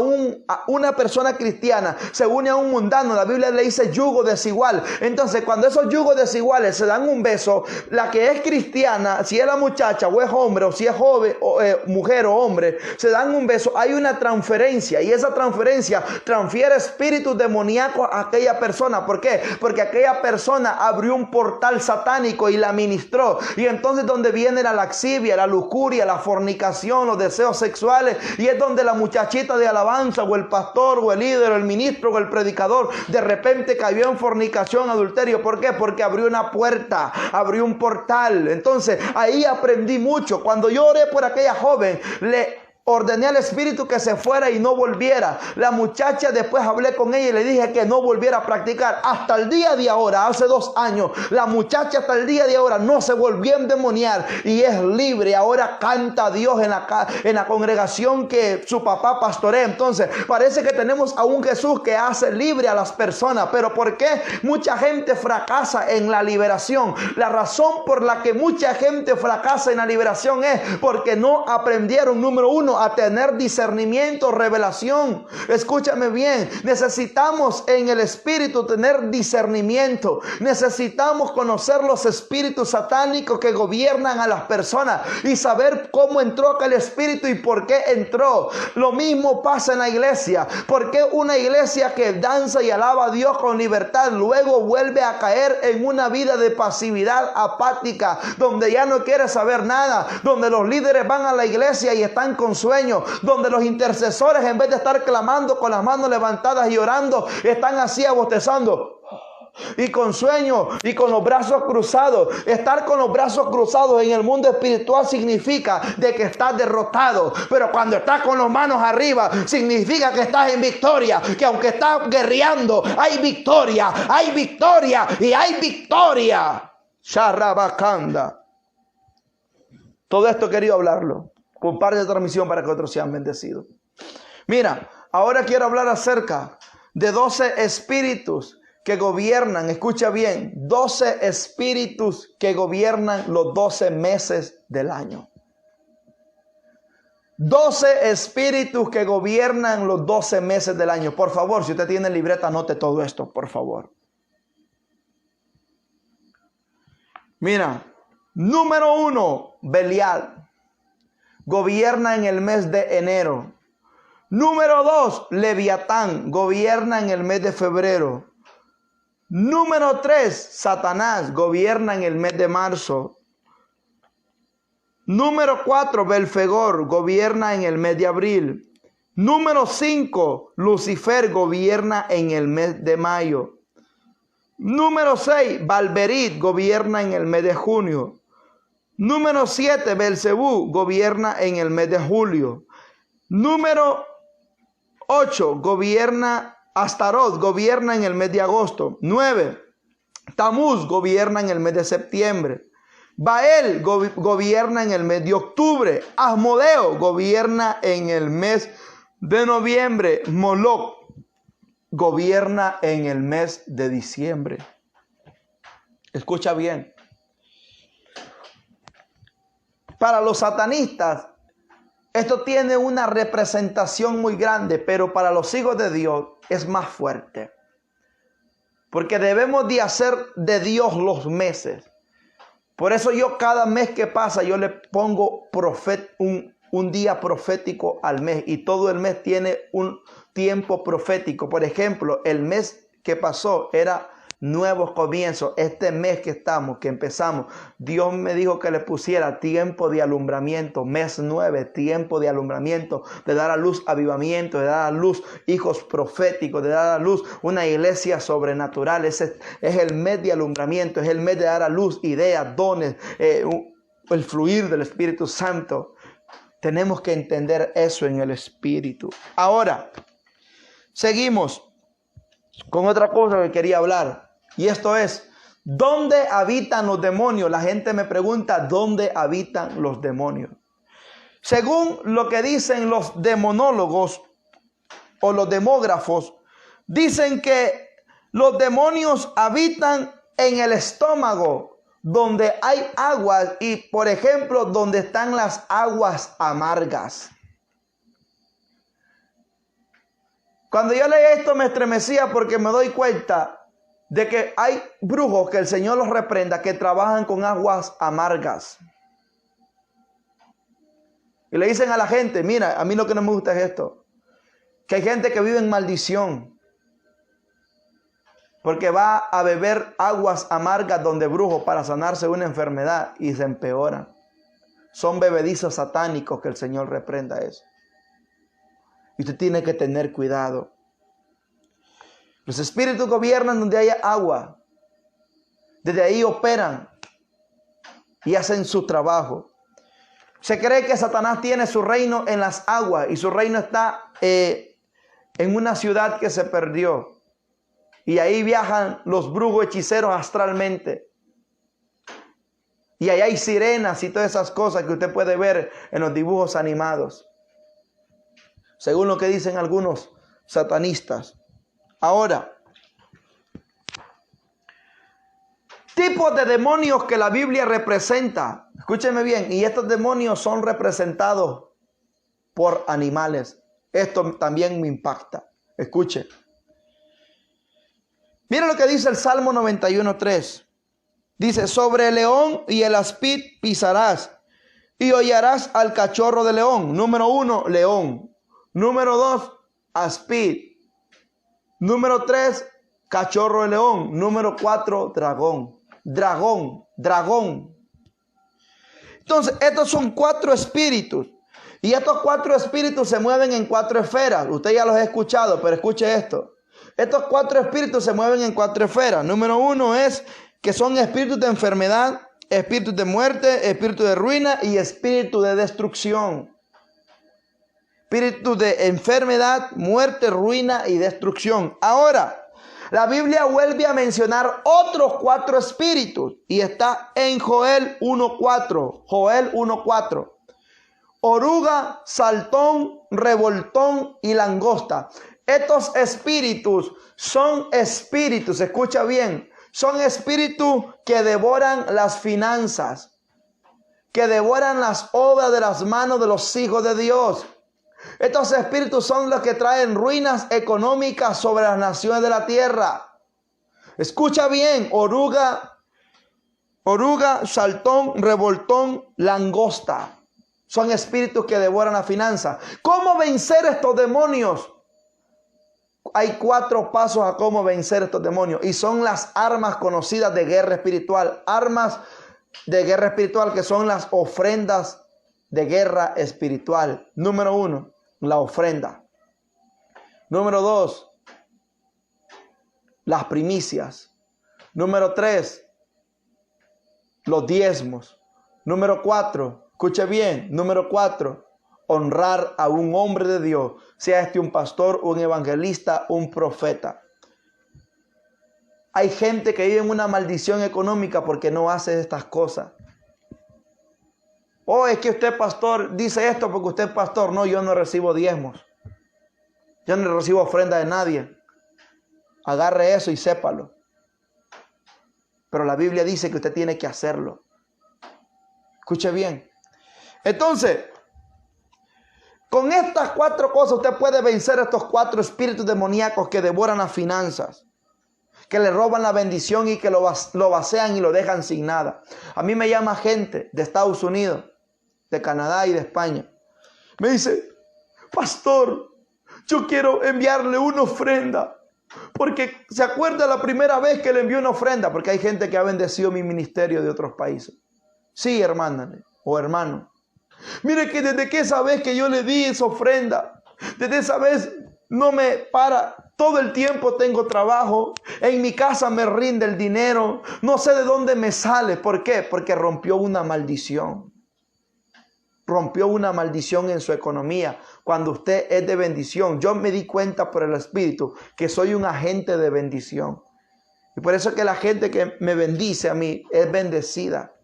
una persona cristiana, se une a un mundano. La Biblia le dice yugo desigual. Entonces, cuando esos yugos desiguales se dan un beso, la que es cristiana, si es la muchacha o es hombre, o si es joven o mujer o hombre, se dan un beso, hay una transferencia y esa transferencia transfiere espíritus demoníacos a aquella persona. ¿Por qué? Porque aquella persona abrió un portal satánico y la ministró. Y entonces donde viene la laxivia, la lujuria, la fornicación, los deseos sexuales, y es donde la muchachita de alabanza o el pastor o el líder o el ministro o el predicador de repente cayó en fornicación, adulterio. ¿Por qué? Porque abrió una puerta, abrió un portal. Entonces ahí aprendí mucho. Cuando yo oré por aquella joven, le ordené al espíritu que se fuera y no volviera. La muchacha, después hablé con ella y le dije que no volviera a practicar. Hasta el día de ahora, hace 2 años, la muchacha hasta el día de ahora no se volvió a endemoniar y es libre. Ahora canta a Dios en la congregación que su papá pastorea. Entonces parece que tenemos a un Jesús que hace libre a las personas. Pero ¿por qué mucha gente fracasa en la liberación? La razón por la que mucha gente fracasa en la liberación es porque no aprendieron, número 1, a tener discernimiento, revelación. Escúchame bien, necesitamos en el espíritu tener discernimiento. Necesitamos conocer los espíritus satánicos que gobiernan a las personas y saber cómo entró aquel espíritu y por qué entró. Lo mismo pasa en la iglesia. ¿Por qué una iglesia que danza y alaba a Dios con libertad luego vuelve a caer en una vida de pasividad apática, donde ya no quiere saber nada, donde los líderes van a la iglesia y están con sueño, donde los intercesores en vez de estar clamando con las manos levantadas y orando, están así bostezando y con sueño y con los brazos cruzados? Estar con los brazos cruzados en el mundo espiritual significa de que estás derrotado, pero cuando estás con las manos arriba significa que estás en victoria, que aunque estás guerreando hay victoria y hay victoria. Sharabakanda. Todo esto he querido hablarlo. Comparte esta transmisión para que otros sean bendecidos. Mira, ahora quiero hablar acerca de 12 espíritus que gobiernan. Escucha bien, 12 espíritus que gobiernan los 12 meses del año. 12 espíritus que gobiernan los 12 meses del año. Por favor, si usted tiene libreta, anote todo esto, por favor. Mira, número 1, Belial. Gobierna en el mes de enero. Número 2, Leviatán. Gobierna en el mes de febrero. Número 3, Satanás. Gobierna en el mes de marzo. Número 4, Belfegor. Gobierna en el mes de abril. Número 5, Lucifer. Gobierna en el mes de mayo. Número 6, Balberit. Gobierna en el mes de junio. Número 7, Belcebú, gobierna en el mes de julio. Número 8, gobierna Astarot, gobierna en el mes de agosto. 9, Tamuz, gobierna en el mes de septiembre. Baal gobierna en el mes de octubre. Asmodeo gobierna en el mes de noviembre. Moloc gobierna en el mes de diciembre. Escucha bien. Para los satanistas, esto tiene una representación muy grande, pero para los hijos de Dios es más fuerte. Porque debemos de hacer de Dios los meses. Por eso yo cada mes que pasa, yo le pongo un día profético al mes. Y todo el mes tiene un tiempo profético. Por ejemplo, el mes que pasó era nuevos comienzos. Este mes que empezamos, Dios me dijo que le pusiera tiempo de alumbramiento, mes 9, tiempo de alumbramiento, de dar a luz avivamiento, de dar a luz hijos proféticos, de dar a luz una iglesia sobrenatural. Ese es el mes de alumbramiento, es el mes de dar a luz ideas, dones, el fluir del Espíritu Santo. Tenemos que entender eso en el Espíritu. Ahora, seguimos con otra cosa que quería hablar. Y esto es, ¿dónde habitan los demonios? La gente me pregunta, ¿dónde habitan los demonios? Según lo que dicen los demonólogos o los demógrafos, dicen que los demonios habitan en el estómago, donde hay aguas y, por ejemplo, donde están las aguas amargas. Cuando yo leí esto me estremecía porque me doy cuenta de que hay brujos, que el Señor los reprenda, que trabajan con aguas amargas. Y le dicen a la gente, mira, a mí lo que no me gusta es esto. Que hay gente que vive en maldición. Porque va a beber aguas amargas donde brujo para sanarse una enfermedad y se empeora. Son bebedizos satánicos, que el Señor reprenda eso. Y usted tiene que tener cuidado. Los espíritus gobiernan donde haya agua. Desde ahí operan y hacen su trabajo. Se cree que Satanás tiene su reino en las aguas y su reino está en una ciudad que se perdió. Y ahí viajan los brujos hechiceros astralmente. Y ahí hay sirenas y todas esas cosas que usted puede ver en los dibujos animados. Según lo que dicen algunos satanistas. Ahora, tipos de demonios que la Biblia representa. Escúcheme bien, y estos demonios son representados por animales. Esto también me impacta. Escuche. Mira lo que dice el Salmo 91:3. Dice, sobre el león y el aspid pisarás y hollarás al cachorro de león. Número 1, león. Número 2, aspid. Número 3, cachorro de león. Número 4, dragón. Dragón. Entonces, estos son 4 espíritus. Y estos 4 espíritus se mueven en 4 esferas. Usted ya los ha escuchado, pero escuche esto. Estos 4 espíritus se mueven en 4 esferas. Número 1 es que son espíritus de enfermedad, espíritus de muerte, espíritu de ruina y espíritu de destrucción. Espíritu de enfermedad, muerte, ruina y destrucción. Ahora, la Biblia vuelve a mencionar otros 4 espíritus y está en Joel 1:4. Joel 1:4. Oruga, saltón, revoltón y langosta. Estos espíritus son espíritus, escucha bien, son espíritus que devoran las finanzas, que devoran las obras de las manos de los hijos de Dios. Estos espíritus son los que traen ruinas económicas sobre las naciones de la tierra. Escucha bien, oruga, saltón, revoltón, langosta. Son espíritus que devoran la finanza. ¿Cómo vencer estos demonios? Hay 4 pasos a cómo vencer estos demonios. Y son las armas conocidas de guerra espiritual. Armas de guerra espiritual que son las ofrendas de guerra espiritual. Número 1, la ofrenda. Número 2, las primicias. Número 3, los diezmos. Número 4, escuche bien, número 4, honrar a un hombre de Dios, sea este un pastor, un evangelista, un profeta. Hay gente que vive en una maldición económica porque no hace estas cosas. Oh, es que usted pastor dice esto porque usted es pastor. No, yo no recibo diezmos. Yo no recibo ofrenda de nadie. Agarre eso y sépalo. Pero la Biblia dice que usted tiene que hacerlo. Escuche bien. Entonces, con estas 4 cosas usted puede vencer a estos 4 espíritus demoníacos que devoran las finanzas, que le roban la bendición y que lo vacían y lo dejan sin nada. A mí me llama gente de Estados Unidos, de Canadá y de España. Me dice, pastor, yo quiero enviarle una ofrenda. Porque se acuerda la primera vez que le envió una ofrenda. Porque hay gente que ha bendecido mi ministerio de otros países. Sí, hermana o hermano. Mire que desde que esa vez que yo le di esa ofrenda, desde esa vez no me para. Todo el tiempo tengo trabajo. En mi casa me rinde el dinero. No sé de dónde me sale. ¿Por qué? Porque rompió una maldición. Rompió una maldición en su economía. Cuando usted es de bendición. Yo me di cuenta por el Espíritu que soy un agente de bendición. Y por eso es que la gente que me bendice a mí es bendecida.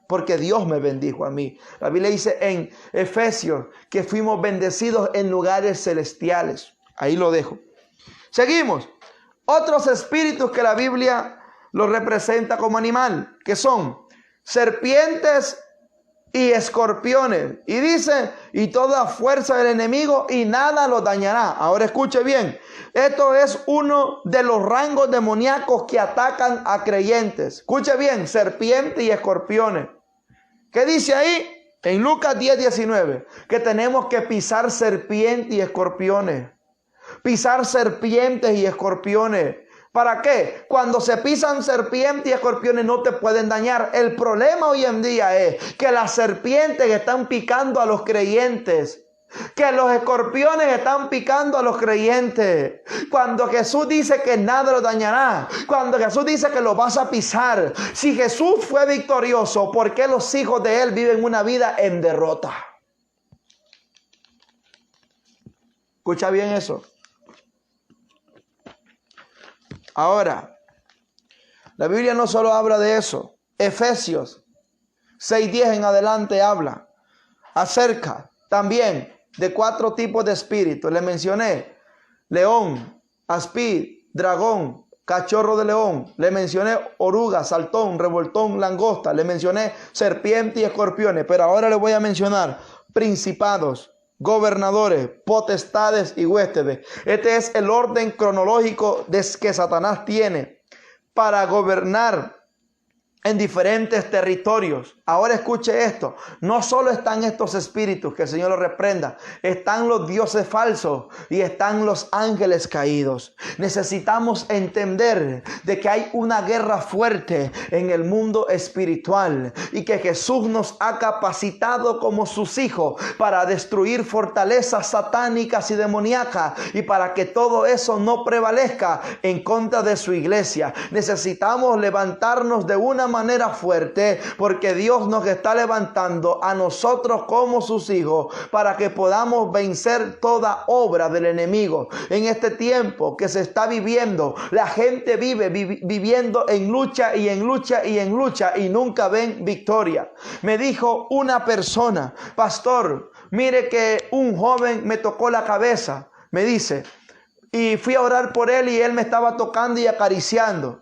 Porque Dios me bendijo a mí. La Biblia dice en Efesios que fuimos bendecidos en lugares celestiales. Ahí lo dejo. Seguimos. Otros espíritus que la Biblia los representa como animal. Que son serpientes y escorpiones. Y dice, y toda fuerza del enemigo y nada los dañará. Ahora escuche bien. Esto es uno de los rangos demoníacos que atacan a creyentes. Escuche bien, serpientes y escorpiones. ¿Qué dice ahí? En Lucas 10:19, que tenemos que pisar serpientes y escorpiones. Pisar serpientes y escorpiones. ¿Para qué? Cuando se pisan serpientes y escorpiones no te pueden dañar. El problema hoy en día es que las serpientes están picando a los creyentes. Que los escorpiones están picando a los creyentes. Cuando Jesús dice que nada los dañará. Cuando Jesús dice que los vas a pisar. Si Jesús fue victorioso, ¿por qué los hijos de Él viven una vida en derrota? Escucha bien eso. Ahora, la Biblia no solo habla de eso. Efesios 6:10 en adelante habla acerca también de 4 tipos de espíritus. Le mencioné león, aspid, dragón, cachorro de león. Le mencioné oruga, saltón, revoltón, langosta. Le mencioné serpiente y escorpiones. Pero ahora le voy a mencionar principados, gobernadores, potestades y huéspedes. Este es el orden cronológico que Satanás tiene para gobernar en diferentes territorios. Ahora escuche esto. No solo están estos espíritus, que el Señor los reprenda. Están los dioses falsos y están los ángeles caídos. Necesitamos entender de que hay una guerra fuerte en el mundo espiritual y que Jesús nos ha capacitado como sus hijos para destruir fortalezas satánicas y demoníacas y para que todo eso no prevalezca en contra de su iglesia. Necesitamos levantarnos de una manera fuerte porque Dios nos está levantando a nosotros como sus hijos para que podamos vencer toda obra del enemigo. En este tiempo que se está viviendo, la gente vive viviendo en lucha y en lucha y en lucha y nunca ven victoria. Me dijo una persona: pastor, mire que un joven me tocó la cabeza, me dice, y fui a orar por él y él me estaba tocando y acariciando.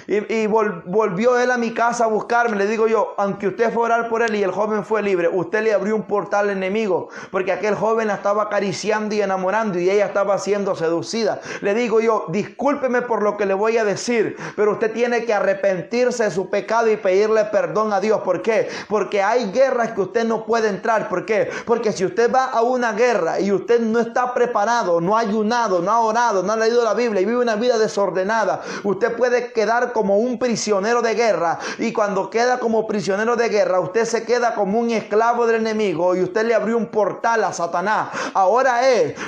Y volvió él a mi casa a buscarme. Le digo yo, aunque usted fue a orar por él y el joven fue libre, usted le abrió un portal al enemigo, porque aquel joven la estaba acariciando y enamorando y ella estaba siendo seducida. Le digo yo, discúlpeme por lo que le voy a decir, pero usted tiene que arrepentirse de su pecado y pedirle perdón a Dios. ¿Por qué? Porque hay guerras que usted no puede entrar. ¿Por qué? Porque si usted va a una guerra y usted no está preparado, no ha ayunado, no ha orado, no ha leído la Biblia y vive una vida desordenada, usted puede quedar como un prisionero de guerra. Y cuando queda como prisionero de guerra, usted se queda como un esclavo del enemigo y usted le abrió un portal a Satanás. Ahora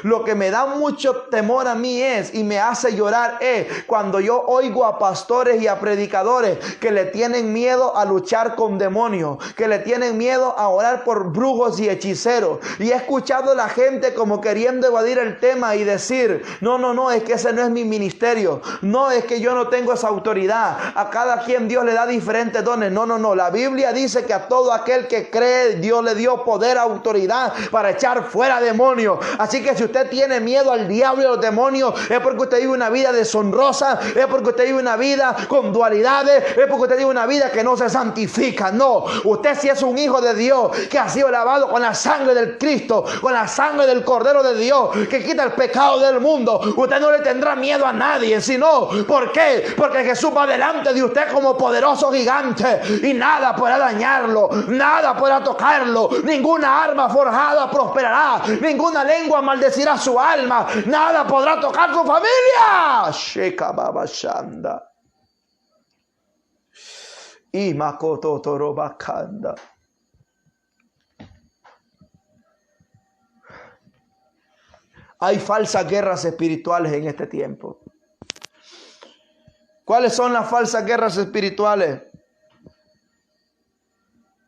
lo que me da mucho temor a mí y me hace llorar cuando yo oigo a pastores y a predicadores que le tienen miedo a luchar con demonios, que le tienen miedo a orar por brujos y hechiceros. Y he escuchado a la gente como queriendo evadir el tema y decir, no, es que ese no es mi ministerio. No, es que yo no tengo esa autoridad. A cada quien Dios le da diferentes dones. No. La Biblia dice que a todo aquel que cree, Dios le dio poder, autoridad para echar fuera demonios. Así que si usted tiene miedo al diablo y a los demonios, es porque usted vive una vida deshonrosa, es porque usted vive una vida con dualidades, es porque usted vive una vida que no se santifica. No, usted sí es un hijo de Dios que ha sido lavado con la sangre del Cristo, con la sangre del Cordero de Dios, que quita el pecado del mundo. Usted no le tendrá miedo a nadie, sino, ¿por qué? Porque Jesús va delante de usted como poderoso gigante y nada podrá dañarlo, nada podrá tocarlo, ninguna arma forjada prosperará, ninguna lengua maldecirá su alma, nada podrá tocar su familia. Sheka baba shanda y makoto torobakanda. Hay falsas guerras espirituales en este tiempo. ¿Cuáles son las falsas guerras espirituales?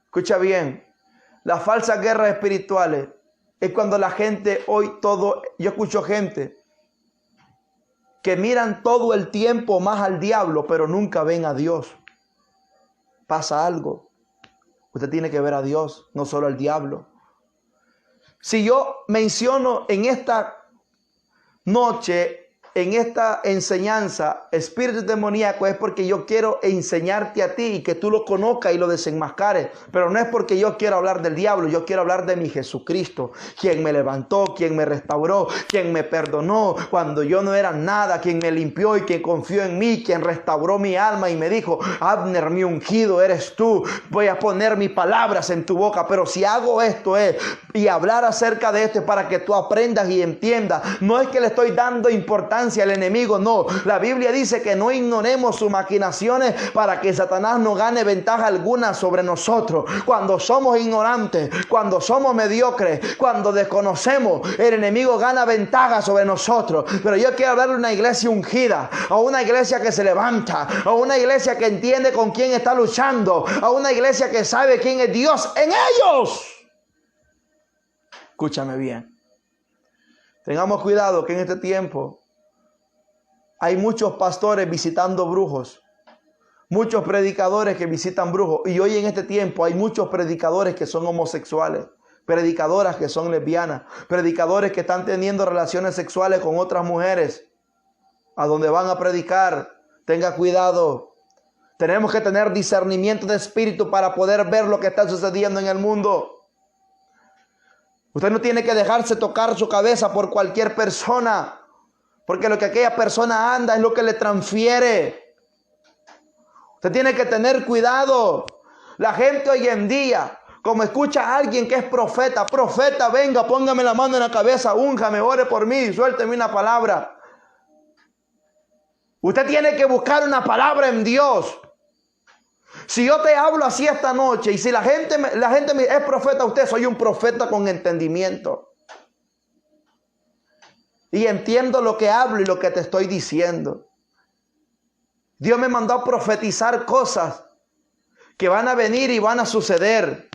Escucha bien. Las falsas guerras espirituales es cuando la gente yo escucho gente que miran todo el tiempo más al diablo, pero nunca ven a Dios. Pasa algo. Usted tiene que ver a Dios, no solo al diablo. Si yo menciono en esta noche en esta enseñanza, espíritus demoníacos, es porque yo quiero enseñarte a ti y que tú lo conozcas y lo desenmascares. Pero no es porque yo quiero hablar del diablo, yo quiero hablar de mi Jesucristo, quien me levantó, quien me restauró, quien me perdonó cuando yo no era nada, quien me limpió y quien confió en mí, quien restauró mi alma y me dijo: Abner, mi ungido eres tú, voy a poner mis palabras en tu boca. Pero si hago esto y hablar acerca de esto para que tú aprendas y entiendas, no es que le estoy dando importancia al enemigo, no. La Biblia dice que no ignoremos sus maquinaciones para que Satanás no gane ventaja alguna sobre nosotros. Cuando somos ignorantes, cuando somos mediocres, cuando desconocemos, el enemigo gana ventaja sobre nosotros. Pero yo quiero hablarle a una iglesia ungida, a una iglesia que se levanta, a una iglesia que entiende con quién está luchando, a una iglesia que sabe quién es Dios en ellos. Escúchame bien. Tengamos cuidado que en este tiempo hay muchos pastores visitando brujos, muchos predicadores que visitan brujos. Y hoy en este tiempo hay muchos predicadores que son homosexuales, predicadoras que son lesbianas, predicadores que están teniendo relaciones sexuales con otras mujeres. A donde van a predicar, tenga cuidado. Tenemos que tener discernimiento de espíritu para poder ver lo que está sucediendo en el mundo. Usted no tiene que dejarse tocar su cabeza por cualquier persona, porque lo que aquella persona anda es lo que le transfiere. Usted tiene que tener cuidado. La gente hoy en día, como escucha a alguien que es profeta, profeta, venga, póngame la mano en la cabeza, únjame, ore por mí, suélteme una palabra. Usted tiene que buscar una palabra en Dios. Si yo te hablo así esta noche y si la gente me es profeta, usted soy un profeta con entendimiento. Y entiendo lo que hablo y lo que te estoy diciendo. Dios me mandó a profetizar cosas que van a venir y van a suceder.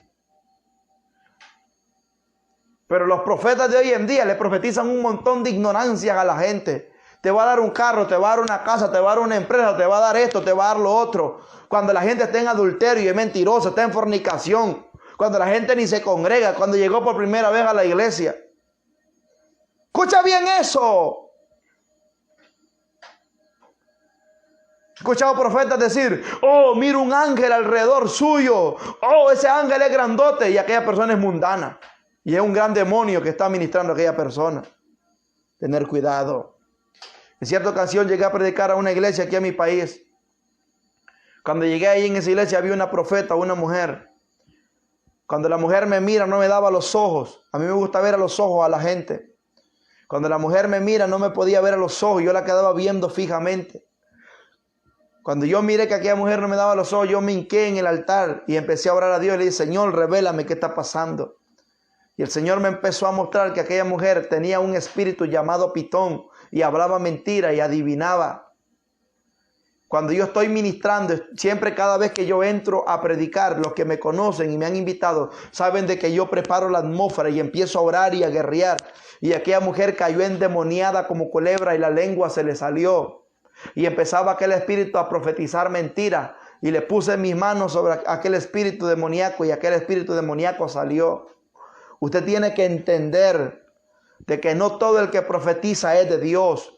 Pero los profetas de hoy en día le profetizan un montón de ignorancias a la gente. Te va a dar un carro, te va a dar una casa, te va a dar una empresa, te va a dar esto, te va a dar lo otro. Cuando la gente está en adulterio y es mentirosa, está en fornicación. Cuando la gente ni se congrega, cuando llegó por primera vez a la iglesia. Escucha bien eso. He escuchado profetas decir: oh, mira un ángel alrededor suyo. Oh, ese ángel es grandote. Y aquella persona es mundana. Y es un gran demonio que está ministrando a aquella persona. Tener cuidado. En cierta ocasión llegué a predicar a una iglesia aquí en mi país. Cuando llegué ahí en esa iglesia había una profeta, una mujer. Cuando la mujer me mira no me daba los ojos. A mí me gusta ver a los ojos a la gente. Cuando la mujer me mira no me podía ver a los ojos. Yo la quedaba viendo fijamente. Cuando yo miré que aquella mujer no me daba los ojos, yo me hinqué en el altar y empecé a orar a Dios. Y le dije: Señor, revélame qué está pasando. Y el Señor me empezó a mostrar que aquella mujer tenía un espíritu llamado Pitón y hablaba mentira y adivinaba. Cuando yo estoy ministrando, siempre cada vez que yo entro a predicar, los que me conocen y me han invitado, saben de que yo preparo la atmósfera y empiezo a orar y a guerrear. Y aquella mujer cayó endemoniada como culebra y la lengua se le salió. Y empezaba aquel espíritu a profetizar mentiras. Y le puse mis manos sobre aquel espíritu demoníaco y aquel espíritu demoníaco salió. Usted tiene que entender de que no todo el que profetiza es de Dios.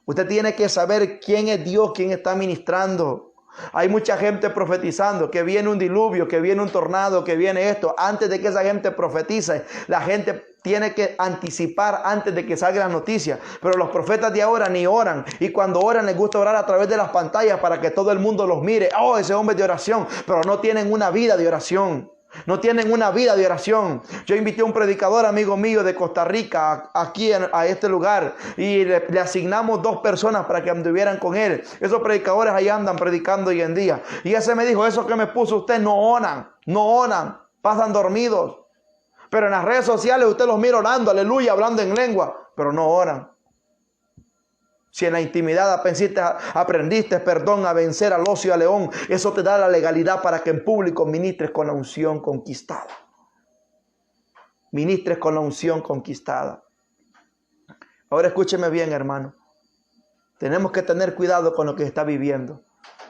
Usted tiene que saber quién es Dios, quién está ministrando. Hay mucha gente profetizando que viene un diluvio, que viene un tornado, que viene esto. Antes de que esa gente profetice, la gente tiene que anticipar antes de que salga la noticia. Pero los profetas de ahora ni oran. Y cuando oran les gusta orar a través de las pantallas para que todo el mundo los mire. Oh, ese hombre es de oración. Pero no tienen una vida de oración. No tienen una vida de oración. Yo invité a un predicador amigo mío de Costa Rica aquí a este lugar y le asignamos 2 personas para que anduvieran con él. Esos predicadores ahí andan predicando hoy en día. Y ese me dijo: eso que me puso usted no oran, pasan dormidos. Pero en las redes sociales usted los mira orando, aleluya, hablando en lengua, pero no oran. Si en la intimidad aprendiste, perdón, a vencer al ocio y al león, eso te da la legalidad para que en público ministres con la unción conquistada. Ministres con la unción conquistada. Ahora escúcheme bien, hermano. Tenemos que tener cuidado con lo que está viviendo.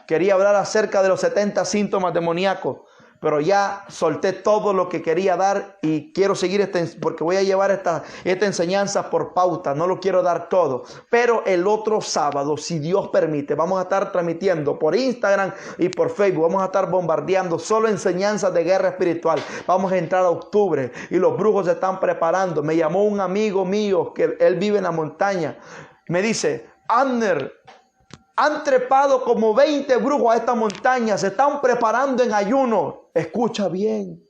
Quería hablar acerca de los 70 síntomas demoníacos, pero ya solté todo lo que quería dar y quiero seguir porque voy a llevar esta enseñanza por pauta, no lo quiero dar todo. Pero el otro sábado, si Dios permite, vamos a estar transmitiendo por Instagram y por Facebook, vamos a estar bombardeando solo enseñanzas de guerra espiritual. Vamos a entrar a octubre y los brujos se están preparando. Me llamó un amigo mío que él vive en la montaña, me dice: Abner, han trepado como 20 brujos a esta montaña, se están preparando en ayuno. Escucha bien.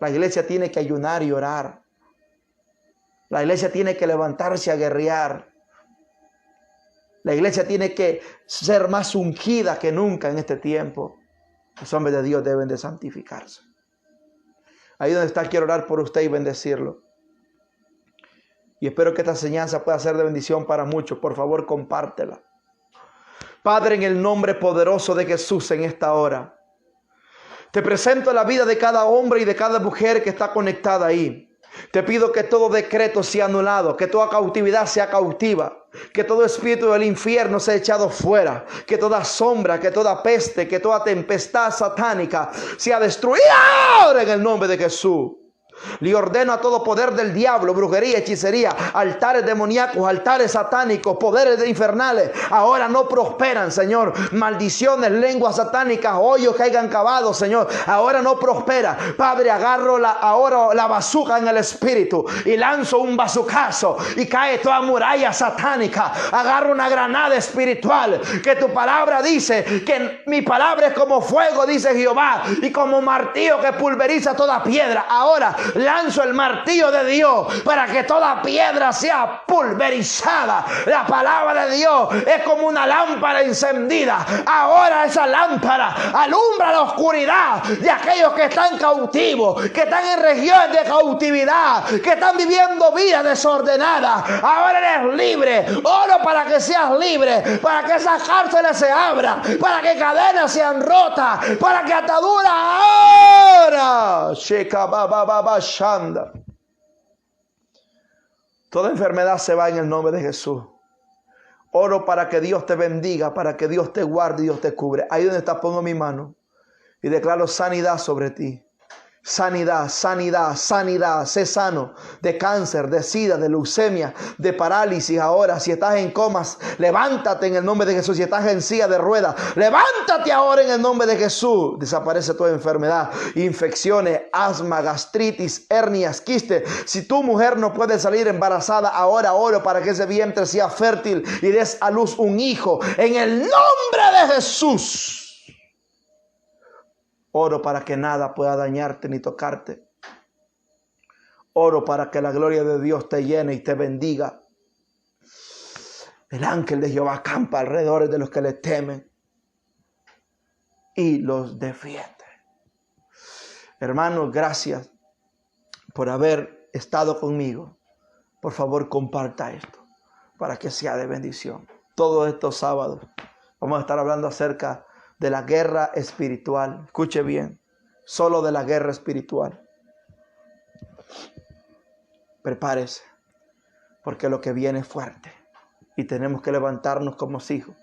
La iglesia tiene que ayunar y orar. La iglesia tiene que levantarse a guerrear. La iglesia tiene que ser más ungida que nunca en este tiempo. Los hombres de Dios deben de santificarse. Ahí donde está, quiero orar por usted y bendecirlo. Y espero que esta enseñanza pueda ser de bendición para muchos. Por favor, compártela. Padre, en el nombre poderoso de Jesús en esta hora, te presento la vida de cada hombre y de cada mujer que está conectada ahí. Te pido que todo decreto sea anulado, que toda cautividad sea cautiva, que todo espíritu del infierno sea echado fuera, que toda sombra, que toda peste, que toda tempestad satánica sea destruida ahora en el nombre de Jesús. Le ordeno a todo poder del diablo, brujería, hechicería, altares demoníacos, altares satánicos, poderes infernales, ahora no prosperan, Señor. Maldiciones, lenguas satánicas, hoyos que hayan cavado, Señor, ahora no prospera. Padre, agarro ahora la bazuca en el espíritu y lanzo un bazucazo y cae toda muralla satánica. Agarro una granada espiritual, que tu palabra dice que mi palabra es como fuego, dice Jehová, y como martillo que pulveriza toda piedra. Ahora lanzo el martillo de Dios para que toda piedra sea pulverizada. La palabra de Dios es como una lámpara encendida. Ahora esa lámpara alumbra la oscuridad de aquellos que están cautivos, que están en regiones de cautividad, que están viviendo vidas desordenadas. Ahora eres libre. Oro para que seas libre, para que esas cárceles se abran, para que cadenas sean rotas, para que ataduras ahora Shanda. Toda enfermedad se va en el nombre de Jesús. Oro para que Dios te bendiga, para que Dios te guarde y Dios te cubre. Ahí donde estás, pongo mi mano y declaro sanidad sobre ti. Sanidad, sanidad, sanidad. Sé sano de cáncer, de sida, de leucemia, de parálisis. Ahora, si estás en comas, levántate en el nombre de Jesús. Si estás en silla de ruedas, levántate ahora en el nombre de Jesús. Desaparece toda enfermedad, infecciones, asma, gastritis, hernias, quistes. Si tu mujer no puede salir embarazada, ahora oro para que ese vientre sea fértil y des a luz un hijo en el nombre de Jesús. Oro para que nada pueda dañarte ni tocarte. Oro para que la gloria de Dios te llene y te bendiga. El ángel de Jehová acampa alrededor de los que le temen y los defiende. Hermanos, gracias por haber estado conmigo. Por favor, comparta esto para que sea de bendición. Todos estos sábados vamos a estar hablando acerca de la guerra espiritual. Escuche bien, solo de la guerra espiritual. Prepárese, porque lo que viene es fuerte y tenemos que levantarnos como hijos